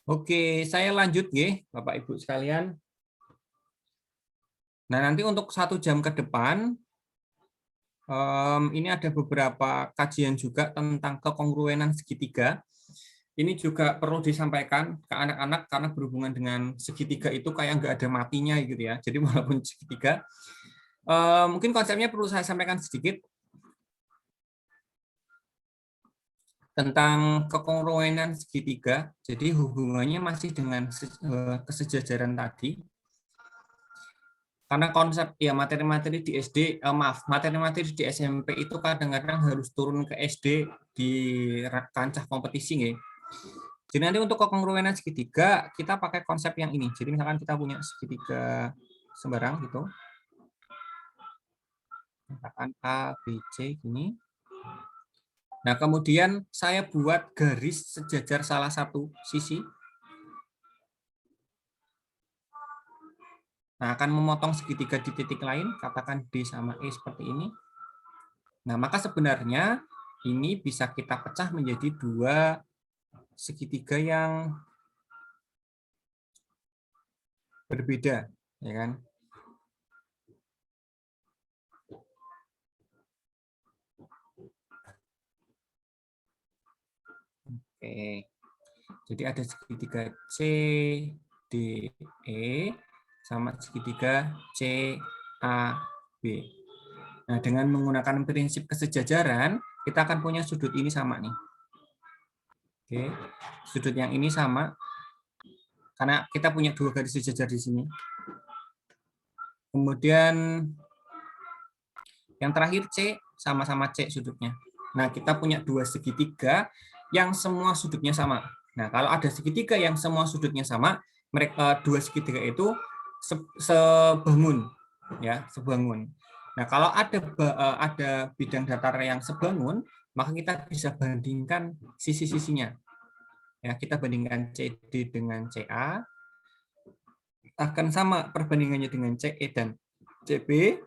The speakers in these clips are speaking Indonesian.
Oke, saya lanjut ya, Bapak Ibu sekalian. Nah, nanti untuk 1 jam ke depan, ini ada beberapa kajian juga tentang kekongruenan segitiga. Ini juga perlu disampaikan ke anak-anak karena berhubungan dengan segitiga itu kayak nggak ada matinya gitu ya. Jadi walaupun segitiga, mungkin konsepnya perlu saya sampaikan sedikit tentang kekongruenan segitiga. Jadi hubungannya masih dengan kesejajaran tadi. Karena konsep ya materi-materi di SD, materi-materi di SMP itu kadang-kadang harus turun ke SD di kancah kompetisi ya. Jadi nanti untuk kekongruenan segitiga kita pakai konsep yang ini. Jadi misalkan kita punya segitiga sembarang gitu. Misalkan A, B, C gini. Nah, kemudian saya buat garis sejajar salah satu sisi. Nah, akan memotong segitiga di titik lain, katakan D sama E seperti ini. Nah, maka sebenarnya ini bisa kita pecah menjadi 2 segitiga yang berbeda, ya kan? Oke. Jadi ada segitiga C, D, E sama segitiga C, A, B. Nah, dengan menggunakan prinsip kesejajaran, kita akan punya sudut ini sama nih. Oke. Sudut yang ini sama karena kita punya 2 garis sejajar di sini. Kemudian yang terakhir C sama-sama C sudutnya. Nah, kita punya 2 segitiga yang semua sudutnya sama. Nah, kalau ada segitiga yang semua sudutnya sama, mereka 2 segitiga itu sebangun, ya, sebangun. Nah, kalau ada bidang datar yang sebangun, maka kita bisa bandingkan sisi-sisinya. Ya, kita bandingkan CD dengan CA, akan sama perbandingannya dengan CE dan CB,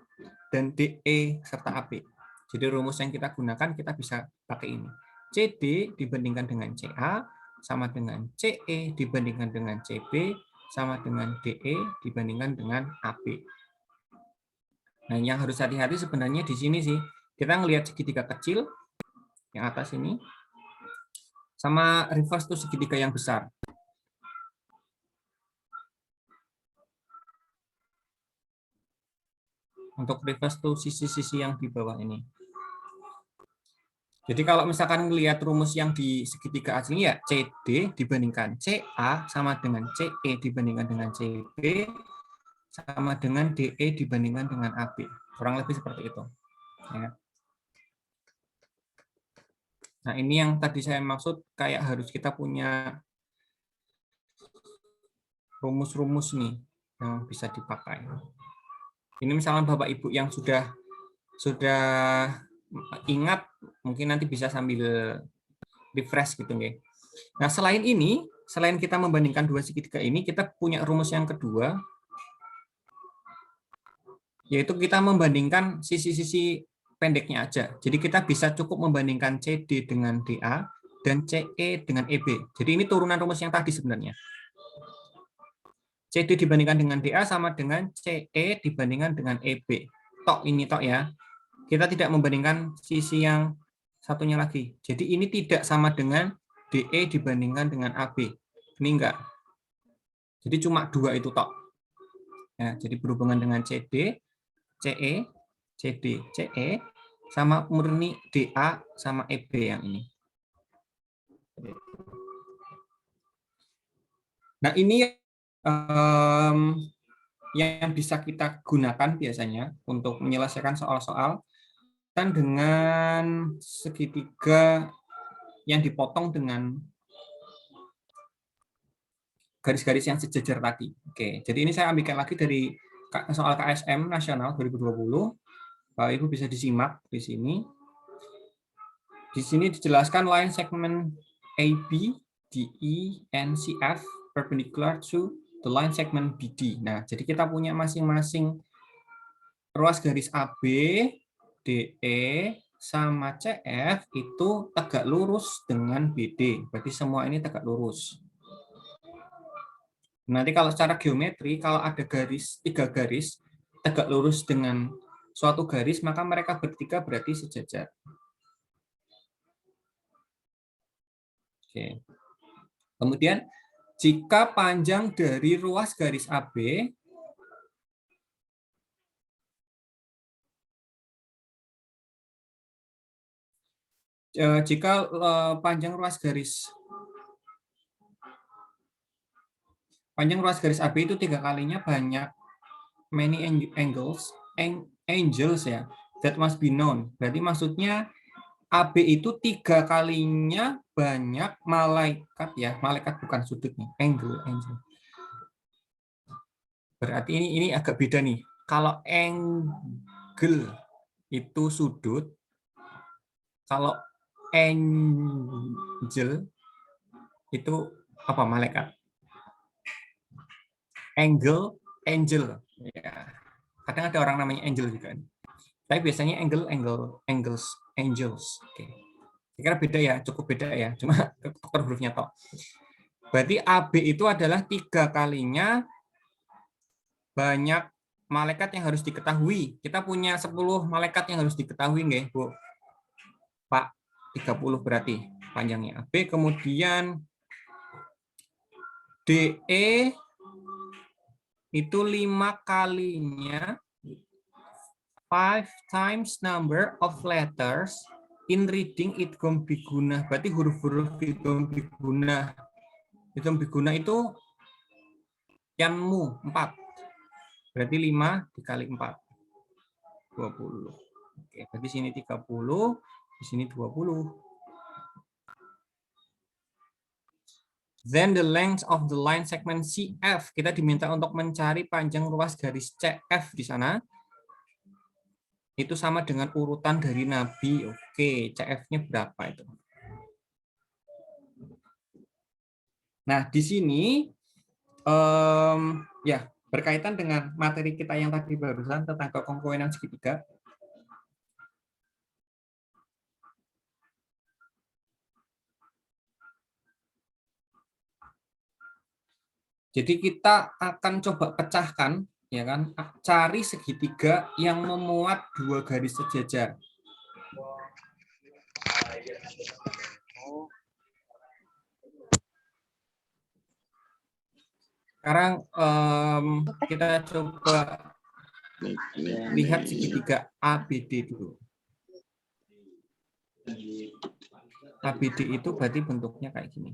dan DE serta AB. Jadi rumus yang kita gunakan kita bisa pakai ini. CD dibandingkan dengan CA sama dengan CE dibandingkan dengan CB sama dengan DE dibandingkan dengan AB. Nah, yang harus hati-hati sebenarnya di sini sih. Kita ngelihat segitiga kecil yang atas ini sama reverse tuh segitiga yang besar. Untuk reverse tuh sisi-sisi yang di bawah ini. Jadi kalau misalkan melihat rumus yang di segitiga asli ya CD dibandingkan CA sama dengan CE dibandingkan dengan CB sama dengan DE dibandingkan dengan AB. Kurang lebih seperti itu. Ya. Nah, ini yang tadi saya maksud kayak harus kita punya rumus-rumus nih yang bisa dipakai. Ini misalnya Bapak Ibu yang sudah ingat, mungkin nanti bisa sambil refresh gitu nih. Nah, selain ini, selain kita membandingkan 2 segitiga ini, kita punya rumus yang kedua, yaitu kita membandingkan sisi-sisi pendeknya aja. Jadi kita bisa cukup membandingkan CD dengan DA dan CE dengan EB. Jadi ini turunan rumus yang tadi sebenarnya. CD dibandingkan dengan DA sama dengan CE dibandingkan dengan EB. Tok ini tok ya. Kita tidak membandingkan sisi yang satunya lagi. Jadi ini tidak sama dengan DE dibandingkan dengan AB. Ini enggak. Jadi cuma 2 itu tok. Ya, jadi berhubungan dengan CD, CE, CD, CE, sama murni DA sama EB yang ini. Nah, ini yang bisa kita gunakan biasanya untuk menyelesaikan soal-soal dan dengan segitiga yang dipotong dengan garis-garis yang sejajar tadi. Oke, jadi ini saya ambilkan lagi dari soal KSM Nasional 2020. Bapak Ibu bisa disimak di sini. Di sini dijelaskan line segment AB, DE, and CF perpendicular to the line segment BD. Nah, jadi kita punya masing-masing ruas garis AB, DE, sama CF itu tegak lurus dengan BD. Berarti semua ini tegak lurus. Nanti kalau secara geometri, kalau ada garis, 3 garis, tegak lurus dengan suatu garis, maka mereka bertiga berarti sejajar. Oke. Kemudian, jika panjang dari ruas garis AB jika panjang ruas garis AB itu 3 kalinya banyak many angels ya, that must be known. Berarti maksudnya AB itu 3 kalinya banyak malaikat ya, malaikat bukan sudut nih, angel. Berarti ini agak beda nih. Kalau angle itu sudut, kalau angel itu apa, malaikat? Angel. Ya. Kadang ada orang namanya angel juga. Tapi biasanya angels. Oke. Kira beda ya, cukup beda ya. Cuma tukar hurufnya toh. Berarti AB itu adalah 3 kalinya banyak malaikat yang harus diketahui. Kita punya 10 malaikat yang harus diketahui nggih, Bu? Pak, 30 berarti panjangnya AB. Kemudian DE itu 5 kalinya 5 times number of letters in reading idgham biguna. Berarti huruf-huruf idgham biguna. Idgham biguna itu yanmu 4. Berarti 5 dikali 4. 20. Oke, berarti sini 30, di sini 20. Then the length of the line segment CF. Kita diminta untuk mencari panjang ruas garis CF di sana. Itu sama dengan urutan dari Nabi. Oke, CF-nya berapa itu? Nah, di sini ya berkaitan dengan materi kita yang tadi barusan tentang kekongkowenan segitiga. Jadi kita akan coba pecahkan, ya kan, cari segitiga yang memuat 2 garis sejajar. Sekarang kita coba lihat segitiga ABD dulu. ABD itu berarti bentuknya kayak gini.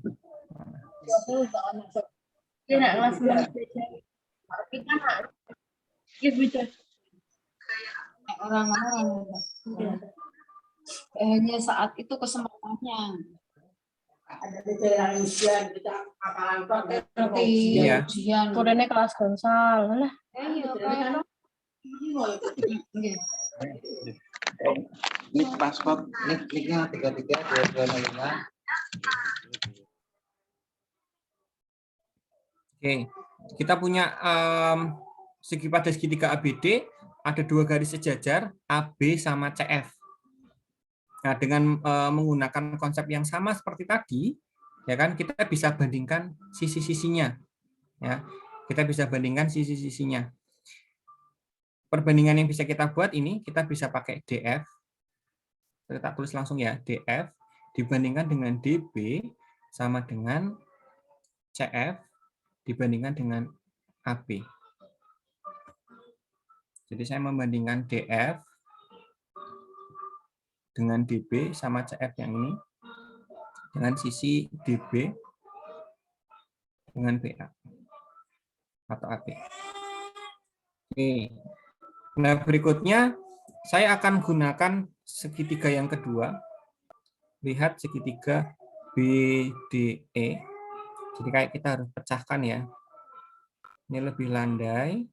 Orang-orang hanya saat itu kesempatannya. Ada ujian kita ujian. Kodenya kelas konsal lah. Ini paspor, ini kliknya 332205. Oke, kita punya segi pada segitiga ABD ada 2 garis sejajar AB sama CF. Nah, dengan menggunakan konsep yang sama seperti tadi, ya kan, kita bisa bandingkan sisi-sisinya. Ya, kita bisa bandingkan sisi-sisinya. Perbandingan yang bisa kita buat ini, kita bisa pakai DF. Kita tulis langsung ya, DF dibandingkan dengan DB sama dengan CF dibandingkan dengan AB. Jadi saya membandingkan DF dengan DB sama CF yang ini dengan sisi DB dengan BA atau AB. Oke. Nah, berikutnya saya akan gunakan segitiga yang kedua. Lihat segitiga BDE. Jadi kayak kita harus pecahkan ya. Ini lebih landai.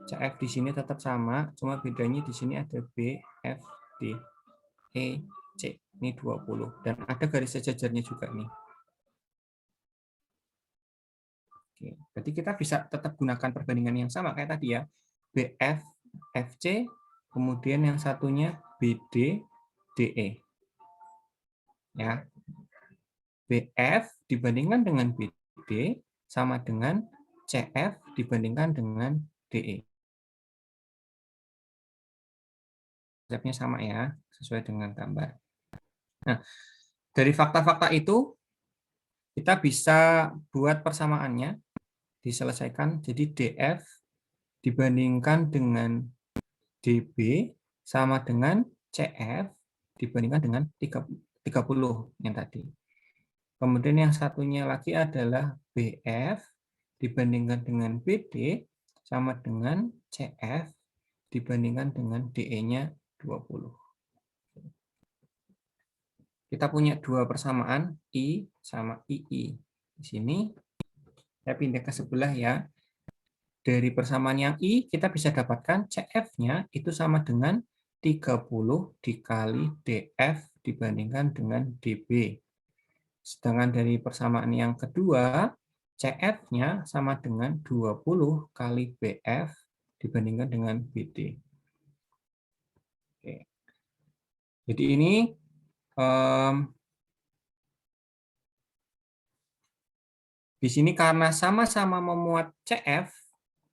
CF di sini tetap sama, cuma bedanya di sini ada B, F, D, E, C. Ini 20. Dan ada garis sejajarnya juga nih. Oke, berarti kita bisa tetap gunakan perbandingan yang sama kayak tadi ya. BF, FC, kemudian yang satunya BD, DE. Ya. BF dibandingkan dengan BD sama dengan CF dibandingkan dengan DE. Konsepnya sama ya, sesuai dengan gambar. Nah, dari fakta-fakta itu, kita bisa buat persamaannya, diselesaikan. Jadi DF dibandingkan dengan DB sama dengan CF dibandingkan dengan 30 yang tadi. Kemudian yang satunya lagi adalah BF dibandingkan dengan BD sama dengan CF dibandingkan dengan DE-nya 20. Kita punya dua persamaan I sama II. Di sini saya pindah ke sebelah ya. Dari persamaan yang I kita bisa dapatkan CF-nya itu sama dengan 30 dikali DF dibandingkan dengan DB. Sedangkan dari persamaan yang kedua, CF-nya sama dengan 20 kali BF dibandingkan dengan BD. Oke. Jadi ini di sini karena sama-sama memuat CF,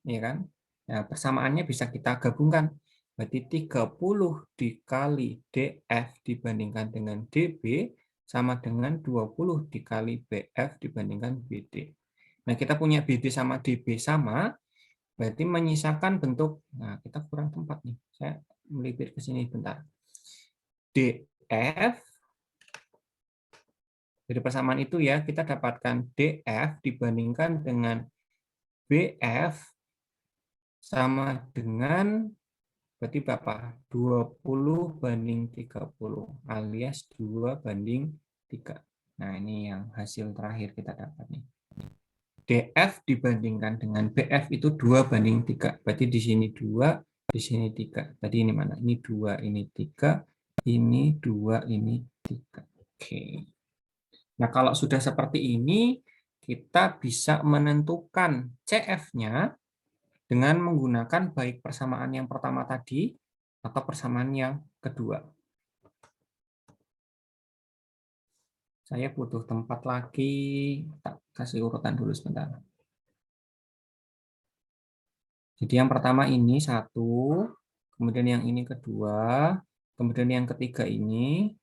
ya kan? Nah, persamaannya bisa kita gabungkan. Berarti 30 dikali DF dibandingkan dengan DB sama dengan 20 dikali BF dibandingkan BD. Nah, kita punya BD sama DB sama, berarti menyisakan bentuk, nah kita kurang tempat nih. Saya melipir ke sini bentar. DF dari persamaan itu ya, kita dapatkan DF dibandingkan dengan BF sama dengan berarti berapa? 20 banding 30 alias 2 banding 3. Nah, ini yang hasil terakhir kita dapat nih. DF dibandingkan dengan BF itu 2 banding 3. Berarti di sini 2, di sini 3. Tadi ini mana? Ini 2, ini 3, ini 2, ini 3. Oke. Nah, kalau sudah seperti ini, kita bisa menentukan CF-nya dengan menggunakan baik persamaan yang pertama tadi atau persamaan yang kedua. Saya butuh tempat lagi, tak kasih urutan dulu sebentar. Jadi yang pertama ini 1, kemudian yang ini kedua, kemudian yang ketiga ini,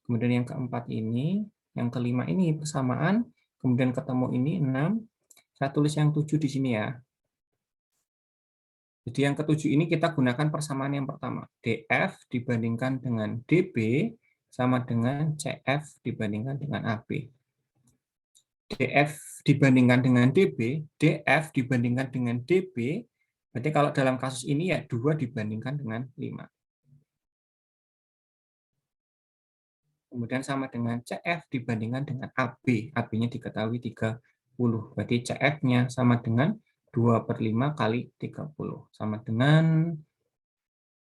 kemudian yang keempat ini, yang kelima ini persamaan, kemudian ketemu ini 6, saya tulis yang 7 di sini ya. Jadi yang ketujuh ini kita gunakan persamaan yang pertama. DF dibandingkan dengan DB sama dengan CF dibandingkan dengan AB. DF dibandingkan dengan DB, DF dibandingkan dengan DB, berarti kalau dalam kasus ini ya 2 dibandingkan dengan 5. Kemudian sama dengan CF dibandingkan dengan AB, AB-nya diketahui 30. Berarti CF-nya sama dengan 2/5 kali 30. Sama dengan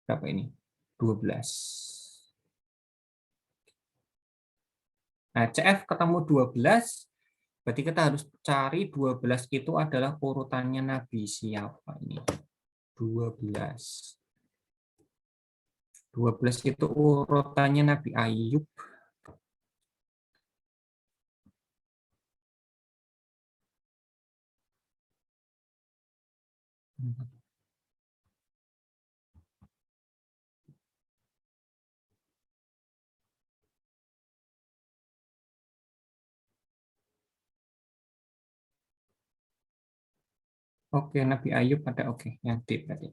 berapa ini? 12. Nah, CF ketemu 12, berarti kita harus cari 12 itu adalah urutannya Nabi siapa ini? 12. 12 itu urutannya Nabi Ayub. Oke, Nabi Ayub ada oke, yang D berarti.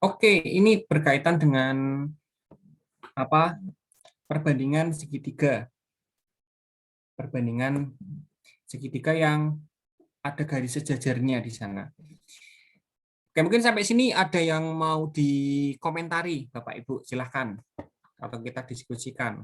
Oke, ini berkaitan dengan apa? Perbandingan segitiga. Perbandingan segitiga yang ada garis sejajarnya di sana. Oke, mungkin sampai sini ada yang mau dikomentari, Bapak Ibu, silahkan. Atau kita diskusikan.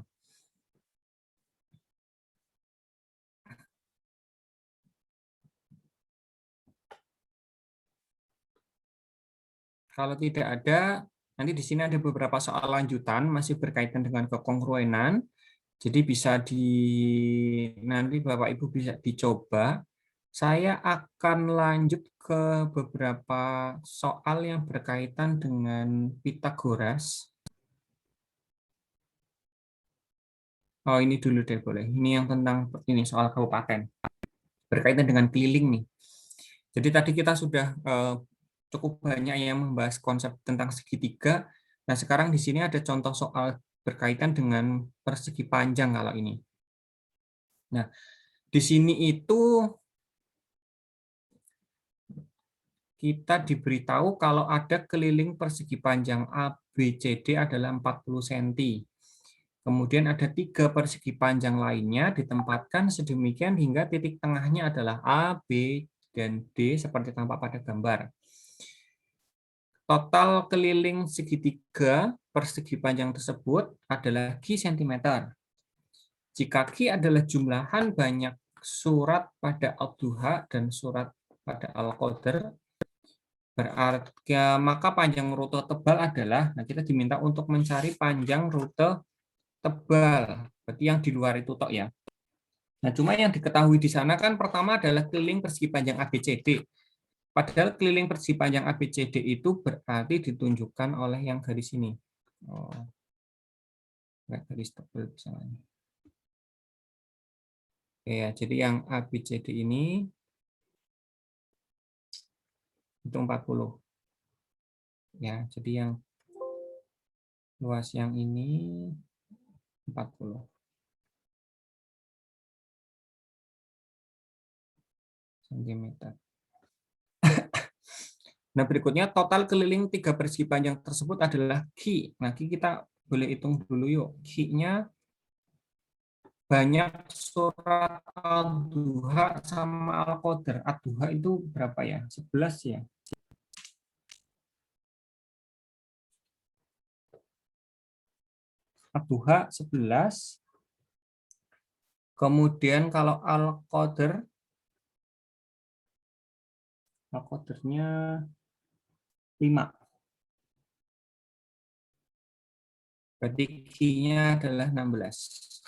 Kalau tidak ada, nanti di sini ada beberapa soal lanjutan masih berkaitan dengan kekongruenan. Jadi bisa nanti Bapak Ibu bisa dicoba. Saya akan lanjut ke beberapa soal yang berkaitan dengan Pythagoras. Oh, ini dulu deh boleh. Ini yang tentang ini soal kabupaten. Berkaitan dengan keliling nih. Jadi tadi kita sudah cukup banyak yang membahas konsep tentang segitiga. Nah, sekarang di sini ada contoh soal berkaitan dengan persegi panjang kalau ini. Nah, di sini itu kita diberitahu kalau ada keliling persegi panjang ABCD adalah 40 cm. Kemudian ada 3 persegi panjang lainnya ditempatkan sedemikian hingga titik tengahnya adalah A, B, dan D seperti tampak pada gambar. Total keliling segitiga persegi panjang tersebut adalah Q cm. Jika Q adalah jumlahan banyak surat pada Al-Duha dan surat pada Al-Qadr, berarti maka panjang rute tebal adalah, nah kita diminta untuk mencari panjang rute tebal, berarti yang di luar itu tok ya. Nah, cuma yang diketahui di sana kan pertama adalah keliling persegi panjang ABCD. Padahal keliling persegi panjang ABCD itu berarti ditunjukkan oleh yang garis ini. Oh, garis tebal misalnya. Oke, ya, jadi yang ABCD ini itu 40. Ya, jadi yang luas yang ini 40 cm. Nah, berikutnya total keliling 3 persegi panjang tersebut adalah Q. Nah, Q kita boleh hitung dulu yuk. Q-nya banyak surat Al-Duha sama Al-Qadr. Al-Duha itu berapa ya? 11 ya. Al-Duha 11. Kemudian kalau Al-Qadrnya 5. Berarti Q-nya adalah 16.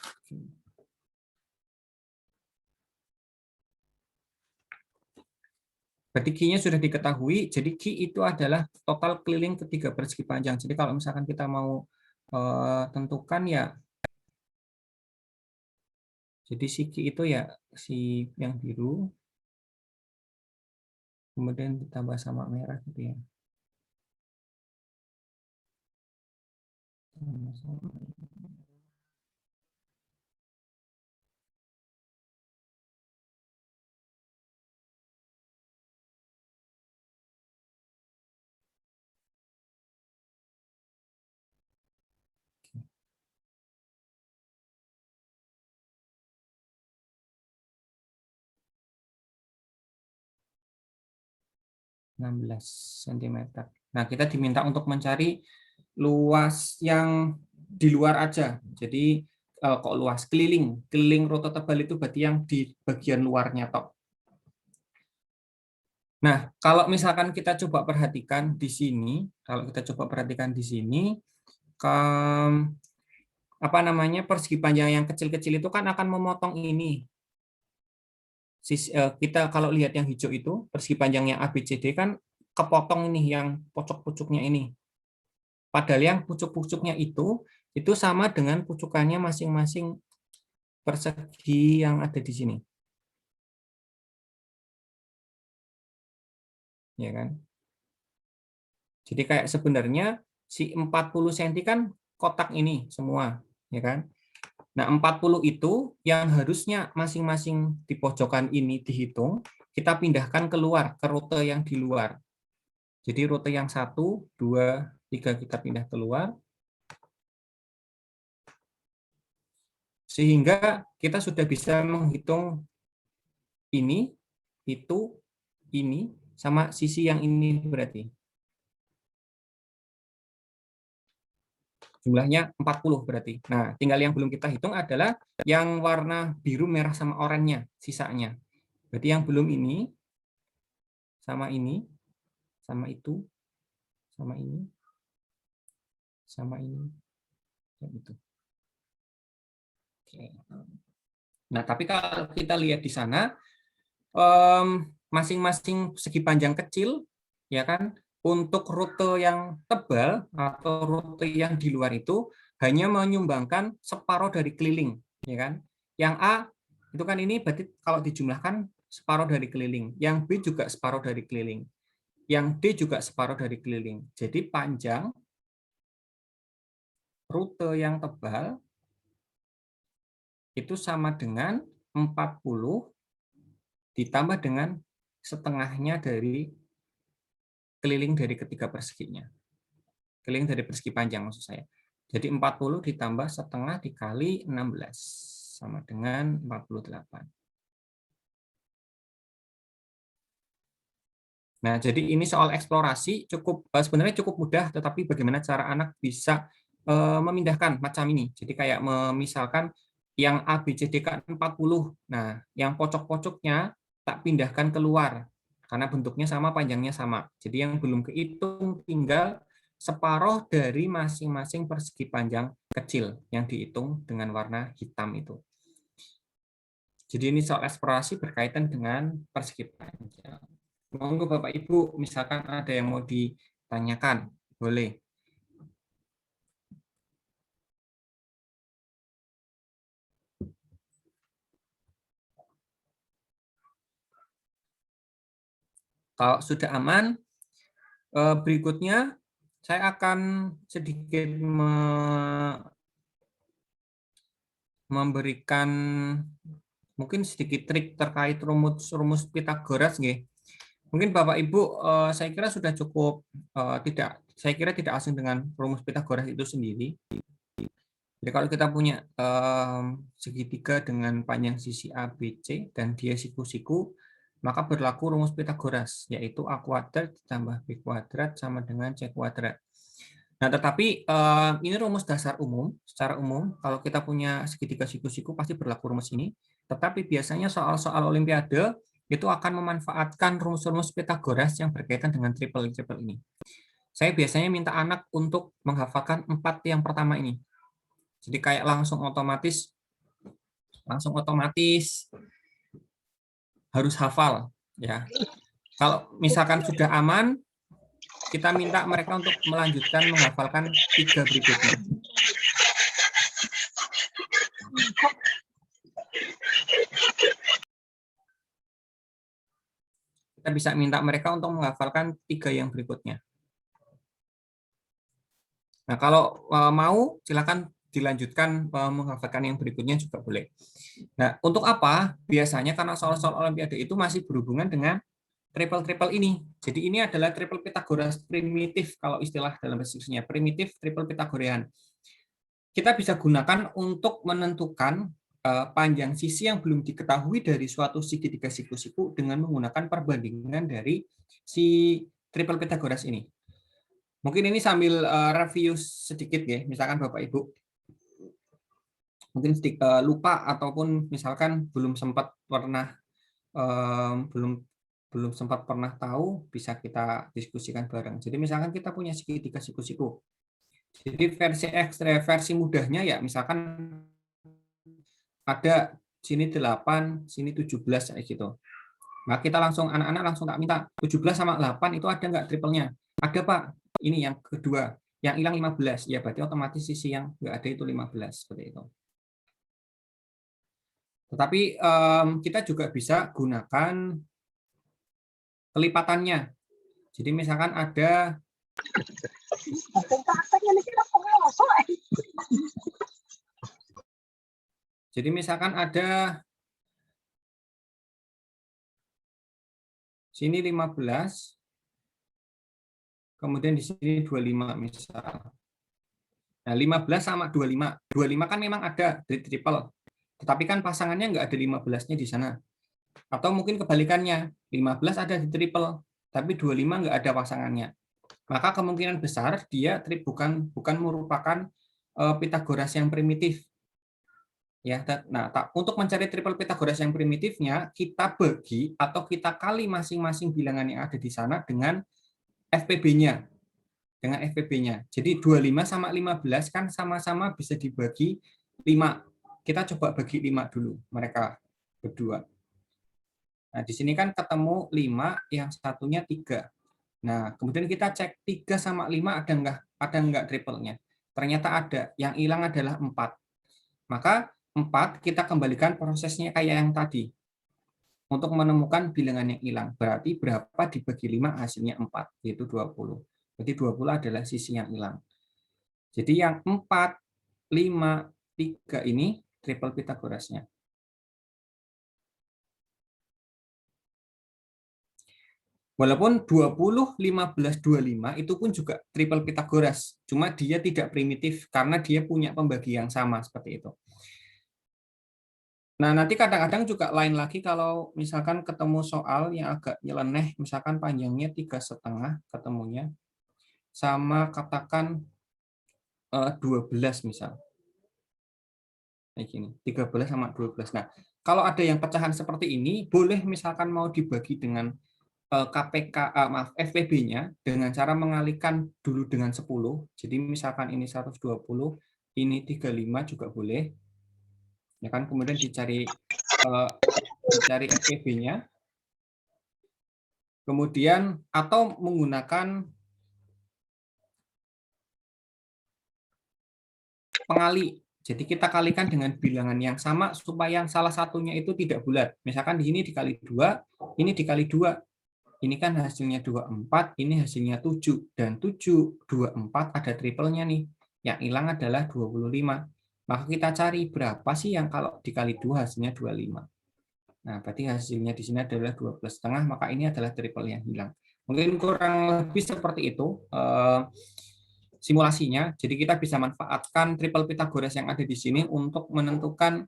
Berarti Q-nya sudah diketahui, jadi Q itu adalah total keliling ketiga persegi panjang. Jadi kalau misalkan kita mau tentukan ya, jadi si Q itu ya si yang biru, kemudian ditambah sama merah gitu ya. Sama-sama. 16 cm. Nah, kita diminta untuk mencari luas yang di luar aja. Jadi kok luas keliling rute tebal itu berarti yang di bagian luarnya tok. Nah, kalau misalkan kita coba perhatikan di sini, apa namanya, persegi panjang yang kecil-kecil itu kan akan memotong ini. Kita kalau lihat yang hijau itu, persegi panjangnya ABCD kan kepotong ini yang pucuk-pucuknya ini. Padahal yang pucuk-pucuknya itu sama dengan pucukannya masing-masing persegi yang ada di sini. Ya kan? Jadi kayak sebenarnya si 40 cm kan kotak ini semua, ya kan? Nah, 40 itu yang harusnya masing-masing di pojokan ini dihitung, kita pindahkan keluar ke rute yang di luar. Jadi rute yang 1, 2, 3 kita pindah keluar. Sehingga kita sudah bisa menghitung ini, itu, ini, sama sisi yang ini berarti. Jumlahnya 40 berarti. Nah, tinggal yang belum kita hitung adalah yang warna biru, merah, sama oranye, sisanya. Berarti yang belum ini, sama ini, sama itu, sama ini, sama ini, dan itu. Oke. Nah, tapi kalau kita lihat di sana, masing-masing segi panjang kecil, ya kan, untuk rute yang tebal atau rute yang di luar itu hanya menyumbangkan separuh dari keliling. ya kan? Yang A itu kan ini berarti kalau dijumlahkan separuh dari keliling. Yang B juga separuh dari keliling. Yang D juga separuh dari keliling. Jadi panjang rute yang tebal itu sama dengan 40 ditambah dengan setengahnya dari keliling dari ketiga perseginya. Keliling dari persegi panjang maksud saya. Jadi 40 ditambah setengah dikali 16 sama dengan 48. Nah, jadi ini soal eksplorasi sebenarnya cukup mudah, tetapi bagaimana cara anak bisa memindahkan macam ini. Jadi kayak misalkan yang A, B, C, D kan 40. Nah, yang pojok-pojoknya tak pindahkan keluar karena bentuknya sama, panjangnya sama. Jadi yang belum kehitung tinggal separuh dari masing-masing persegi panjang kecil yang dihitung dengan warna hitam itu. Jadi ini soal eksplorasi berkaitan dengan persegi panjang. Monggo Bapak Ibu, misalkan ada yang mau ditanyakan, boleh. Kalau sudah aman, berikutnya saya akan sedikit memberikan mungkin sedikit trik terkait rumus Pitagoras, nggih. Mungkin Bapak Ibu saya kira sudah cukup saya kira tidak asing dengan rumus Pitagoras itu sendiri. Jadi kalau kita punya segitiga dengan panjang sisi ABC dan dia siku-siku, maka berlaku rumus Pitagoras, yaitu A kuadrat ditambah B kuadrat sama dengan C kuadrat. Nah, tetapi ini rumus dasar umum, secara umum, kalau kita punya segitiga siku-siku pasti berlaku rumus ini, tetapi biasanya soal-soal Olimpiade itu akan memanfaatkan rumus-rumus Pitagoras yang berkaitan dengan triple ini. Saya biasanya minta anak untuk menghafalkan 4 yang pertama ini. Jadi kayak langsung otomatis harus hafal, ya. Kalau misalkan sudah aman, kita minta mereka untuk melanjutkan menghafalkan 3 berikutnya. Kita bisa minta mereka untuk menghafalkan 3 yang berikutnya. Nah, kalau mau, silakan dilanjutkan menghafalkan yang berikutnya juga boleh. Nah, untuk apa? Biasanya karena soal-soal Olimpiade itu masih berhubungan dengan triple ini. Jadi ini adalah triple Pitagoras primitif kalau istilah dalam bahasa Inggrisnya, primitif triple Pitagorean. Kita bisa gunakan untuk menentukan panjang sisi yang belum diketahui dari suatu segitiga siku-siku dengan menggunakan perbandingan dari si triple Pitagoras ini. Mungkin ini sambil review sedikit ya, misalkan Bapak Ibu mungkin lupa ataupun misalkan belum sempat pernah tahu, bisa kita diskusikan bareng. Jadi misalkan kita punya segitiga siku-siku. Jadi versi mudahnya ya misalkan ada sini 8, sini 17 kayak gitu. Nah, kita anak-anak langsung tak minta 17 sama 8 itu ada nggak triplenya? Ada Pak. Ini yang kedua. Yang hilang 15. Ya berarti otomatis sisi yang nggak ada itu 15 seperti itu. Tetapi kita juga bisa gunakan kelipatannya. Jadi misalkan ada sini 15, kemudian di sini 25 misal. Nah, 15 sama 25. 25 kan memang ada di triple. Tetapi kan pasangannya nggak ada 15-nya di sana. Atau mungkin kebalikannya, 15 ada di triple, tapi 25 nggak ada pasangannya. Maka kemungkinan besar dia bukan merupakan Pitagoras yang primitif. Ya, nah, untuk mencari triple Pitagoras yang primitifnya, kita bagi atau kita kali masing-masing bilangan yang ada di sana dengan FPB-nya. Dengan FPB-nya. Jadi 25 sama 15 kan sama-sama bisa dibagi 5. Kita coba bagi 5 dulu, mereka berdua. Nah, di sini kan ketemu 5, yang satunya 3. Nah, kemudian kita cek 3 sama 5 ada enggak triplenya. Ternyata ada, yang hilang adalah 4. Maka 4, kita kembalikan prosesnya kayak yang tadi. Untuk menemukan bilangan yang hilang. Berarti berapa dibagi 5 hasilnya 4, yaitu 20. Jadi 20 adalah sisi yang hilang. Jadi yang 4, 5, 3 ini triple Pitagorasnya. Walaupun 20, 15, 25 itu pun juga triple Pitagoras. Cuma dia tidak primitif karena dia punya pembagi yang sama seperti itu. Nah, nanti kadang-kadang juga lain lagi kalau misalkan ketemu soal yang agak nyeleneh, misalkan panjangnya 3,5 ketemunya, sama katakan 12 misal. Kayak gini, 13 sama 12. Nah, kalau ada yang pecahan seperti ini, boleh misalkan mau dibagi dengan maaf, FPB-nya dengan cara mengalihkan dulu dengan 10. Jadi misalkan ini 120, ini 35 juga boleh. Ya kan, kemudian dicari FPB-nya. Kemudian atau menggunakan pengali. Jadi kita kalikan dengan bilangan yang sama supaya salah satunya itu tidak bulat. Misalkan di sini dikali 2, ini dikali 2. Ini kan hasilnya 24, ini hasilnya 7. Dan 7, 24 ada triplenya nih. Yang hilang adalah 25. Maka kita cari berapa sih yang kalau dikali 2 hasilnya 25. Nah, berarti hasilnya di sini adalah 12,5, maka ini adalah triple yang hilang. Mungkin kurang lebih seperti itu simulasinya. Jadi kita bisa manfaatkan triple Pitagoras yang ada di sini untuk menentukan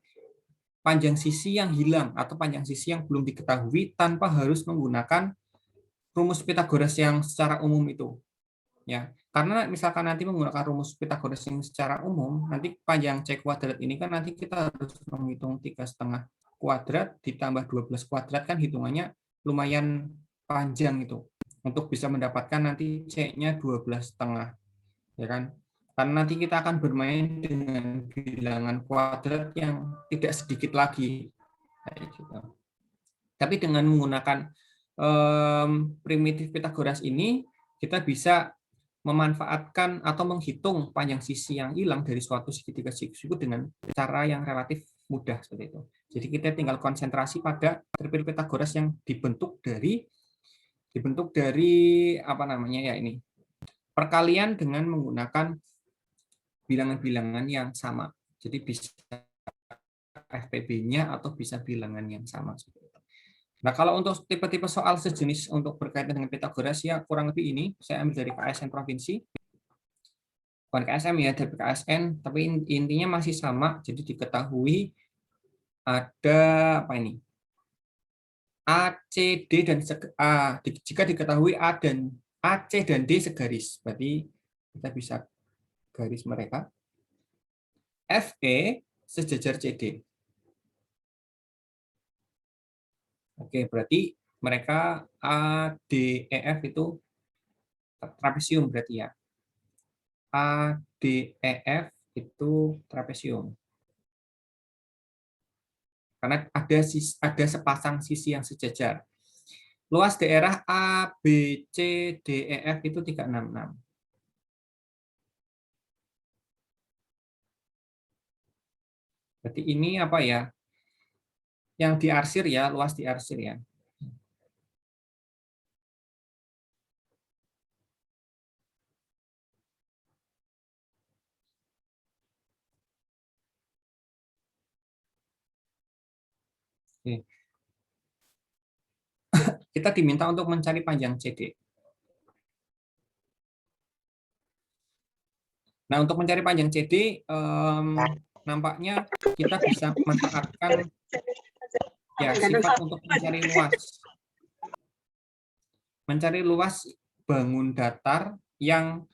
panjang sisi yang hilang atau panjang sisi yang belum diketahui tanpa harus menggunakan rumus Pitagoras yang secara umum itu. Ya, karena misalkan nanti menggunakan rumus Pitagoras yang secara umum, nanti panjang C kuadrat ini kan nanti kita harus menghitung 3,5 kuadrat ditambah 12 kuadrat, kan hitungannya lumayan panjang itu untuk bisa mendapatkan nanti C-nya 12,5. Ya kan? Karena nanti kita akan bermain dengan bilangan kuadrat yang tidak sedikit lagi. Tapi dengan menggunakan primitif Pitagoras ini, kita bisa memanfaatkan atau menghitung panjang sisi yang hilang dari suatu segitiga siku dengan cara yang relatif mudah seperti itu. Jadi kita tinggal konsentrasi pada triple Pitagoras yang dibentuk dari apa namanya ya ini, perkalian dengan menggunakan bilangan-bilangan yang sama. Jadi bisa FPB-nya atau bisa bilangan yang sama. Nah, kalau untuk tipe-tipe soal sejenis untuk berkaitan dengan Pitagoras, ya kurang lebih ini. Saya ambil dari KSN Provinsi. Bukan KSM ya, dari KSN, tapi intinya masih sama. Jadi diketahui ada apa ini? A, C, D, dan jika diketahui A, C, dan D segaris. Berarti kita bisa garis mereka. FE sejajar CD. Oke, berarti mereka A, D, E, F itu trapesium berarti ya. A, D, E, F itu trapesium. Karena ada sepasang sisi yang sejajar. Luas daerah A, B, C, D, E, F itu 366. Berarti ini apa ya? Yang diarsir ya, luas diarsir ya. Oke. Kita diminta untuk mencari panjang CD. Nah, untuk mencari panjang CD, nampaknya kita bisa memanfaatkan ya sifat untuk mencari luas. Mencari luas bangun datar yang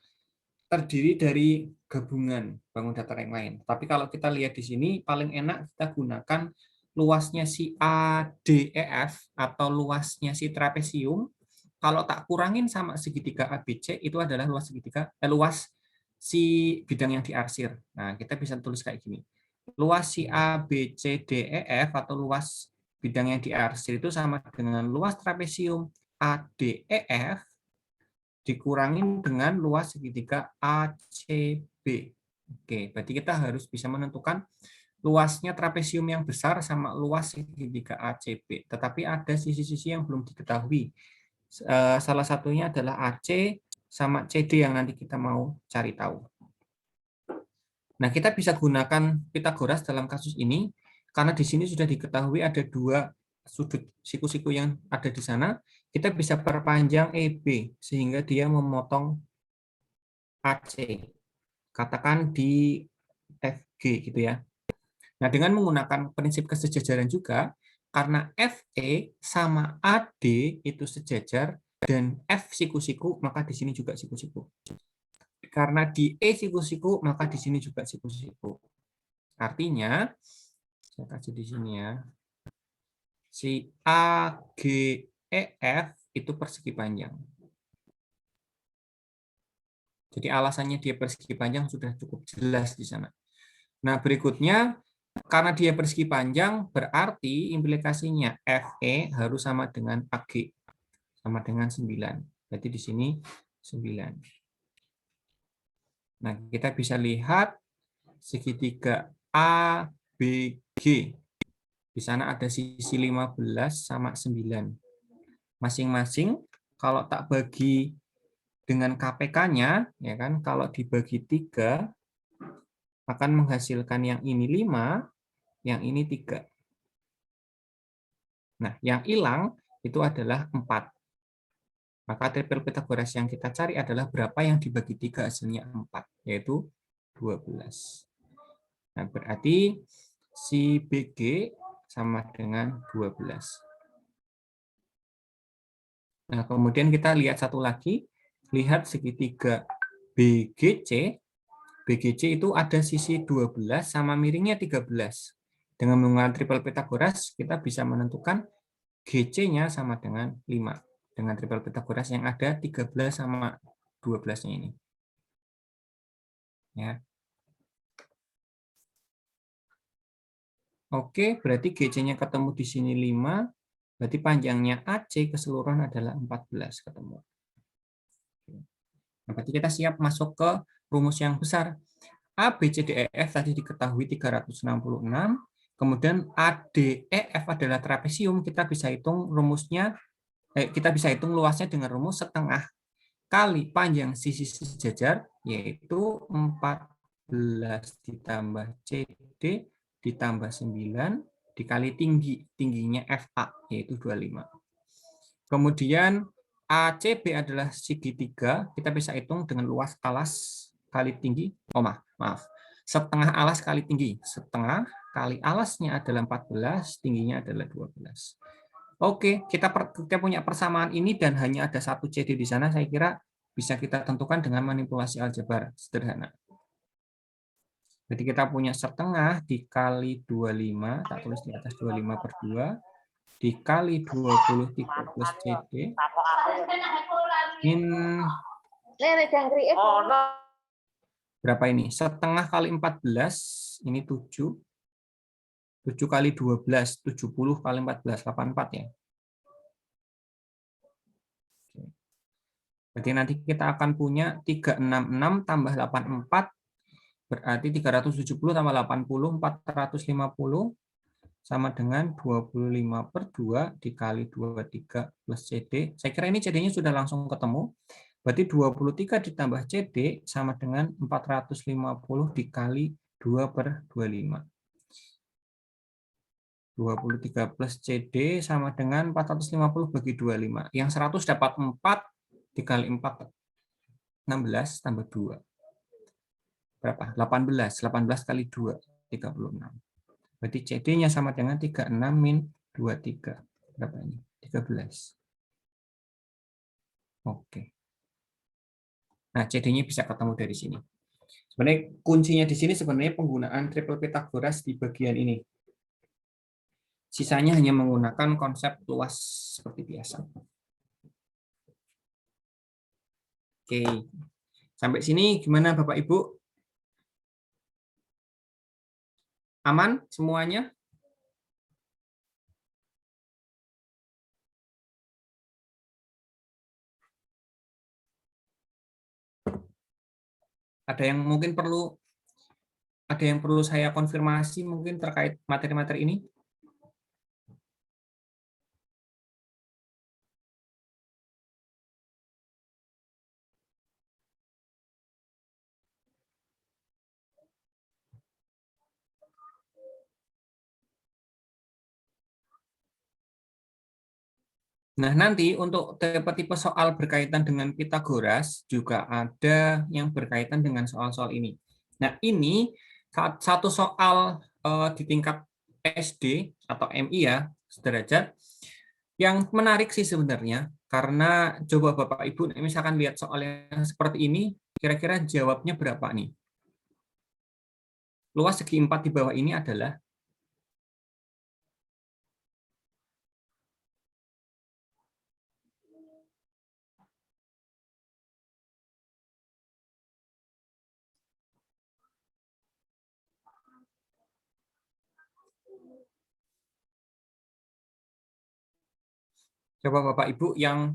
terdiri dari gabungan bangun datar yang lain. Tapi kalau kita lihat di sini, paling enak kita gunakan luasnya si ADEF atau luasnya si trapesium. Kalau tak kurangin sama segitiga ABC, itu adalah luas segitiga luas si bidang yang diarsir. Nah, kita bisa tulis kayak gini. Luas si ABCDEF atau luas bidang yang diarsir itu sama dengan luas trapesium ADEF dikurangin dengan luas segitiga ACB. Oke, berarti kita harus bisa menentukan luasnya trapesium yang besar sama luas segitiga ACB, tetapi ada sisi-sisi yang belum diketahui. Salah satunya adalah AC sama CD yang nanti kita mau cari tahu. Nah, kita bisa gunakan Pitagoras dalam kasus ini, karena di sini sudah diketahui ada dua sudut siku-siku yang ada di sana, kita bisa perpanjang EB, sehingga dia memotong AC. Katakan di FG gitu ya. Nah, dengan menggunakan prinsip kesejajaran juga, karena FE sama AD itu sejajar, dan F siku-siku, maka di sini juga siku-siku. Karena di E siku-siku, maka di sini juga siku-siku. Artinya, saya kasih di sini ya, si AGEF itu persegi panjang. Jadi alasannya dia persegi panjang sudah cukup jelas di sana. Nah, berikutnya, karena dia persegi panjang, berarti implikasinya FE harus sama dengan AG, sama dengan 9. Berarti di sini 9. Nah, kita bisa lihat segitiga ABG. Di sana ada sisi 15 sama 9. Masing-masing kalau tak bagi dengan KPK-nya, ya kan, kalau dibagi 3, akan menghasilkan yang ini 5, yang ini 3. Nah, yang hilang itu adalah 4. Maka triple Pitagoras yang kita cari adalah berapa yang dibagi 3 hasilnya 4, yaitu 12. Nah, berarti si BG sama dengan 12. Nah, kemudian kita lihat satu lagi, lihat segitiga BGC. BGC itu ada sisi 12 sama miringnya 13. Dengan menggunakan triple Pitagoras, kita bisa menentukan GC-nya sama dengan 5. Dengan triple Pitagoras yang ada 13 sama 12-nya ini. Ya. Oke, berarti GC-nya ketemu di sini 5, berarti panjangnya AC keseluruhan adalah 14 ketemu. Nah, berarti kita siap masuk ke rumus yang besar. A, B, C, D, E, F tadi diketahui 366, kemudian A, D, E, F adalah trapesium, kita bisa hitung rumusnya, kita bisa hitung luasnya dengan rumus setengah kali panjang sisi sejajar, yaitu 14 ditambah CD ditambah 9 dikali tingginya FA, yaitu 25. Kemudian ACB adalah segitiga, kita bisa hitung dengan luas alas kali tinggi, maaf, setengah alas kali tinggi, setengah kali alasnya adalah 14, tingginya adalah 12. Oke, kita punya persamaan ini dan hanya ada satu CD di sana, saya kira bisa kita tentukan dengan manipulasi aljabar sederhana. Jadi kita punya setengah dikali 25, tak tulis di atas 25 per 2, dikali 23 plus CD, min berapa ini? Setengah kali 14, ini 7. 7 kali 12, 70 kali 14, 84 ya. Jadi nanti kita akan punya 366 tambah 84, berarti 370 tambah 80, 450, sama dengan 25 per 2 dikali 23 plus CD. Saya kira ini CD-nya sudah langsung ketemu. Berarti 23 ditambah CD sama dengan 450 dikali 2 per 25. 23 plus CD sama dengan 450 bagi 25. Yang 100 dapat 4 dikali 4, 16 tambah 2. Berapa? 18. 18 kali 2, 36. Berarti CD-nya sama dengan 36 min 23. Berapa ini? 13. Oke. Nah, CD-nya bisa ketemu dari sini. Sebenarnya kuncinya di sini sebenarnya penggunaan triple Pitagoras di bagian ini. Sisanya hanya menggunakan konsep luas seperti biasa. Oke. Sampai sini gimana Bapak Ibu? Aman semuanya? Ada yang mungkin perlu Ada yang perlu saya konfirmasi mungkin terkait materi-materi ini? Nah, nanti untuk tipe-tipe soal berkaitan dengan Pitagoras juga ada yang berkaitan dengan soal-soal ini. Nah, ini satu soal di tingkat SD atau MI ya, sederajat, yang menarik sih sebenarnya, karena coba Bapak Ibu misalkan lihat soal yang seperti ini, kira-kira jawabnya berapa nih? Luas segi 4 di bawah ini adalah coba Bapak Ibu yang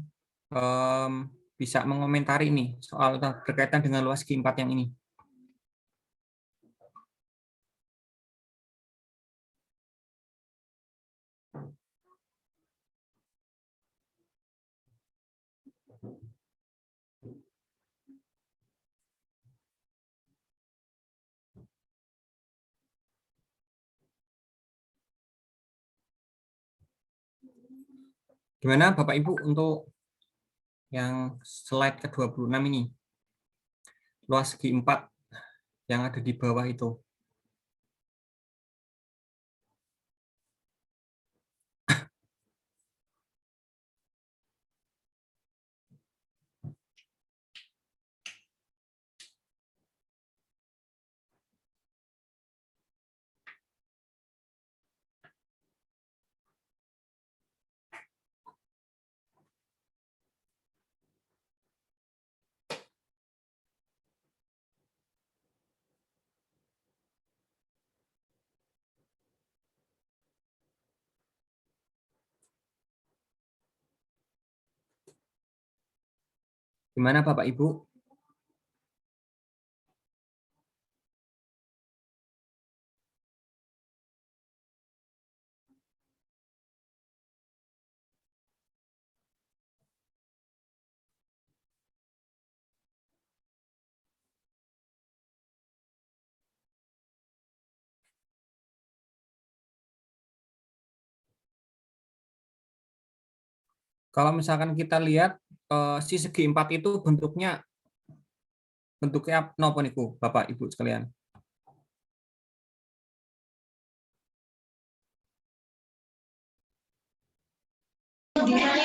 bisa mengomentari nih soal berkaitan dengan luas segi 4 yang ini. Gimana Bapak Ibu untuk yang slide ke-26 ini? Luas segi 4 yang ada di bawah itu. Gimana Bapak Ibu? Kalau misalkan kita lihat si segi 4 itu bentuknya nopo niku Bapak Ibu sekalian.